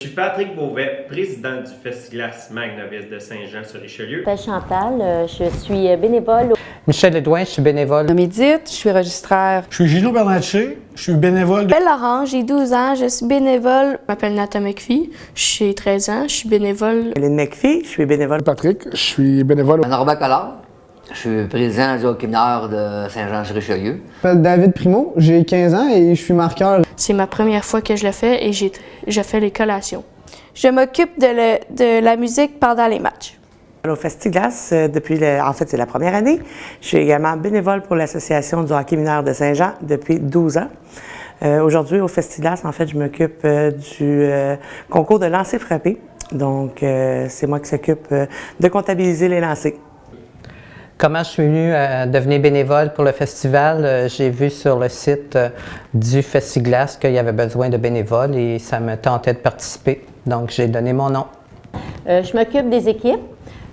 Je suis Patrick Beauvais, président du Festiglas Magnovis de Saint-Jean-sur-Richelieu. Je m'appelle Chantal, je suis bénévole. Michel Edouin, je suis bénévole. Médite, je suis registraire. Je suis Gino Bernatchez, je suis bénévole. Je m'appelle Laurent, j'ai 12 ans, je suis bénévole. Je m'appelle Nathan McPhee, j'ai 13 ans, je suis bénévole. Hélène McPhee, je suis bénévole. Patrick, je suis bénévole. Norbert Collard, je suis président du hockey mineur de Saint-Jean-sur-Richelieu. Je m'appelle David Primo, j'ai 15 ans et je suis marqueur. C'est ma première fois que je le fais et je fais les collations. Je m'occupe de la musique pendant les matchs. Au Festiglas, en fait, c'est la première année. Je suis également bénévole pour l'Association du hockey mineur de Saint-Jean depuis 12 ans. Aujourd'hui, au Festiglas, en fait, je m'occupe du concours de lancer-frappé. Donc, c'est moi qui s'occupe de comptabiliser les lancers. Comment je suis venu devenir bénévole pour le festival? J'ai vu sur le site du Festiglas qu'il y avait besoin de bénévoles et ça me tentait de participer. Donc, j'ai donné mon nom. Je m'occupe des équipes.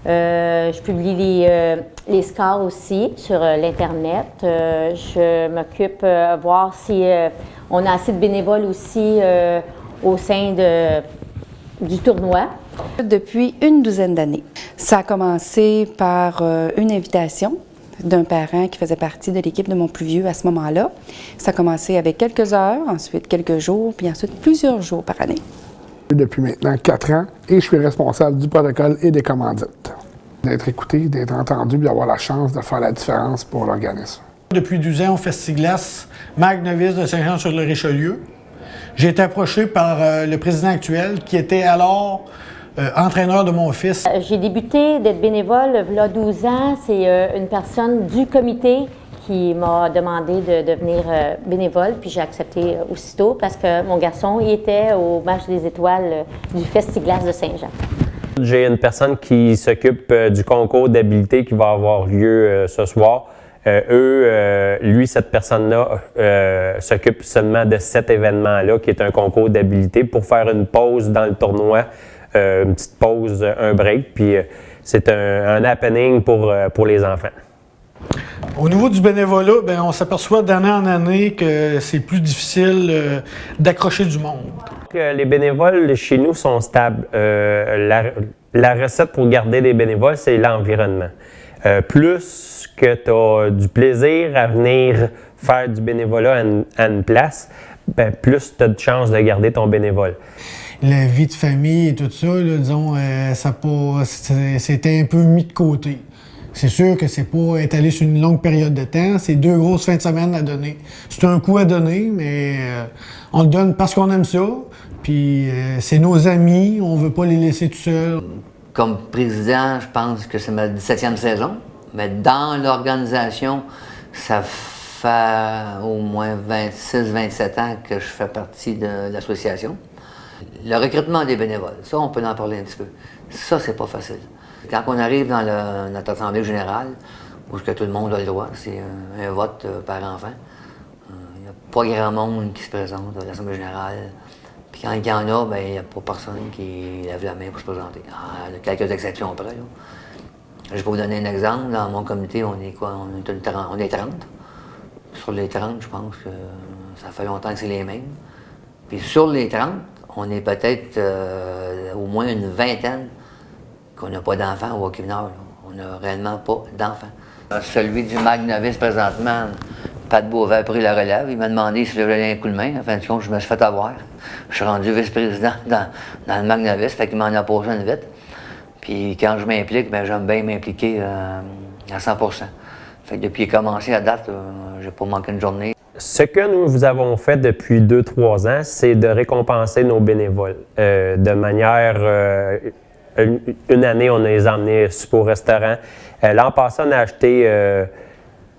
Je publie les scores aussi sur l'Internet. Je m'occupe de voir si on a assez de bénévoles aussi au sein du tournoi. Depuis une douzaine d'années. Ça a commencé par une invitation d'un parent qui faisait partie de l'équipe de mon plus vieux à ce moment-là. Ça a commencé avec quelques heures, ensuite quelques jours, puis ensuite plusieurs jours par année. Depuis maintenant 4 ans et je suis responsable du protocole et des commandites. D'être écouté, d'être entendu, puis d'avoir la chance de faire la différence pour l'organisme. Depuis 12 ans au Festiglas Magnovis de Saint-Jean-sur-le-Richelieu, j'ai été approché par le président actuel qui était alors entraîneur de mon fils. J'ai débuté d'être bénévole il y a 12 ans. C'est une personne du comité qui m'a demandé de devenir bénévole, puis j'ai accepté aussitôt parce que mon garçon il était au match des étoiles du Festiglas de Saint-Jean. J'ai une personne qui s'occupe du concours d'habileté qui va avoir lieu ce soir. Lui, cette personne-là s'occupe seulement de cet événement-là, qui est un concours d'habileté, pour faire une pause dans le tournoi, une petite pause, un break, puis c'est un happening pour les enfants. Au niveau du bénévolat, bien, on s'aperçoit d'année en année que c'est plus difficile d'accrocher du monde. Les bénévoles chez nous sont stables. La recette pour garder les bénévoles, c'est l'environnement. Plus que tu as du plaisir à venir faire du bénévolat à une place, bien, plus tu as de chances de garder ton bénévole. La vie de famille et tout ça, là, disons, c'était un peu mis de côté. C'est sûr que c'est pas étalé sur une longue période de temps, c'est 2 grosses fins de semaine à donner. C'est un coup à donner, mais on le donne parce qu'on aime ça, puis c'est nos amis, on veut pas les laisser tout seuls. Comme président, je pense que c'est ma 17e saison, mais dans l'organisation, ça fait au moins 26-27 ans que je fais partie de l'association. Le recrutement des bénévoles, ça, on peut en parler un petit peu. Ça, c'est pas facile. Quand on arrive dans notre assemblée générale, où tout le monde a le droit, c'est un vote par enfant, il n'y a pas grand monde qui se présente à l'assemblée générale. Puis quand il y en a, bien, il n'y a pas personne qui lève la main pour se présenter. Il y a quelques exceptions près. Là. Je vais vous donner un exemple. Dans mon comité, on est quoi? On est 30. Sur les 30, je pense que ça fait longtemps que c'est les mêmes. Puis sur les 30, on est peut-être au moins une vingtaine qu'on n'a pas d'enfants au hockey mineur. On n'a réellement pas d'enfants. Celui du Magnovis, présentement, Pat Beauvais a pris la relève. Il m'a demandé si je voulais un coup de main. En fin de compte, je me suis fait avoir. Je suis rendu vice-président dans le Magnovis, fait qu'il m'en a posé une vite. Puis quand je m'implique, ben j'aime bien m'impliquer à 100%. Fait que depuis qu'il a commencé à date, j'ai pas manqué une journée. Ce que nous avons fait depuis 2-3 ans, c'est de récompenser nos bénévoles de manière... Une année, on les a emmenés super au restaurant. L'an passé, on a acheté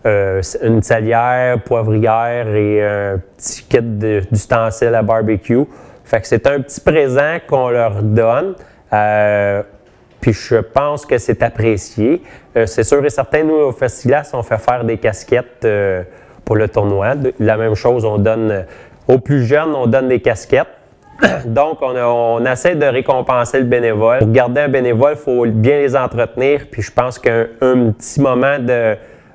une salière, poivrière et un petit kit d'ustensiles à barbecue. Fait que c'est un petit présent qu'on leur donne. Puis je pense que c'est apprécié. C'est sûr et certain, nous, au Festiglas, on fait faire des casquettes pour le tournoi. La même chose, on donne aux plus jeunes, on donne des casquettes. Donc, on essaie de récompenser le bénévole. Pour garder un bénévole, il faut bien les entretenir. Puis je pense qu'un petit moment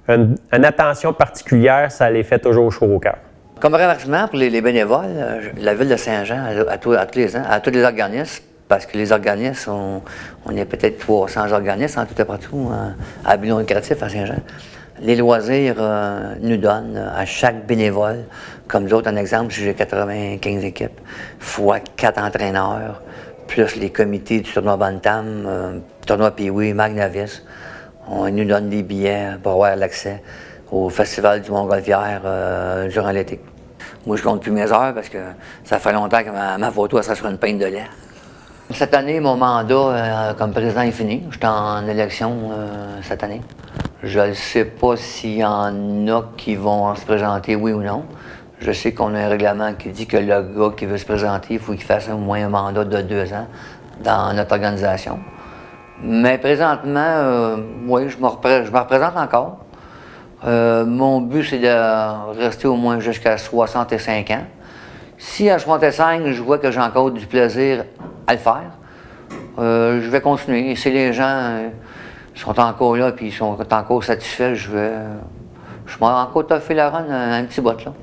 une attention particulière, ça les fait toujours chaud au cœur. Comme remerciement pour les bénévoles, la Ville de Saint-Jean, à tous les ans, à tous les organismes, parce que les organismes, on est peut-être 300 organismes en tout et partout, à but non lucratif à Saint-Jean. Les loisirs nous donnent à chaque bénévole, comme d'autres, un exemple, si j'ai 95 équipes, fois 4 entraîneurs, plus les comités du tournoi Bantam, tournoi Pee-Wee, Magnavis. On nous donne des billets pour avoir l'accès au Festival du Montgolfière durant l'été. Moi, je compte plus mes heures parce que ça fait longtemps que ma photo elle sera sur une pinte de lait. Cette année, mon mandat comme président est fini. J'étais en élection cette année. Je ne sais pas s'il y en a qui vont se présenter, oui ou non. Je sais qu'on a un règlement qui dit que le gars qui veut se présenter, il faut qu'il fasse au moins un mandat de 2 ans dans notre organisation. Mais présentement, oui, je me représente encore. Mon but, c'est de rester au moins jusqu'à 65 ans. Si à 65, je vois que j'ai encore du plaisir à le faire, je vais continuer. Et si les gens sont encore là et sont encore satisfaits, je vais encore toffer la run un petit bout là.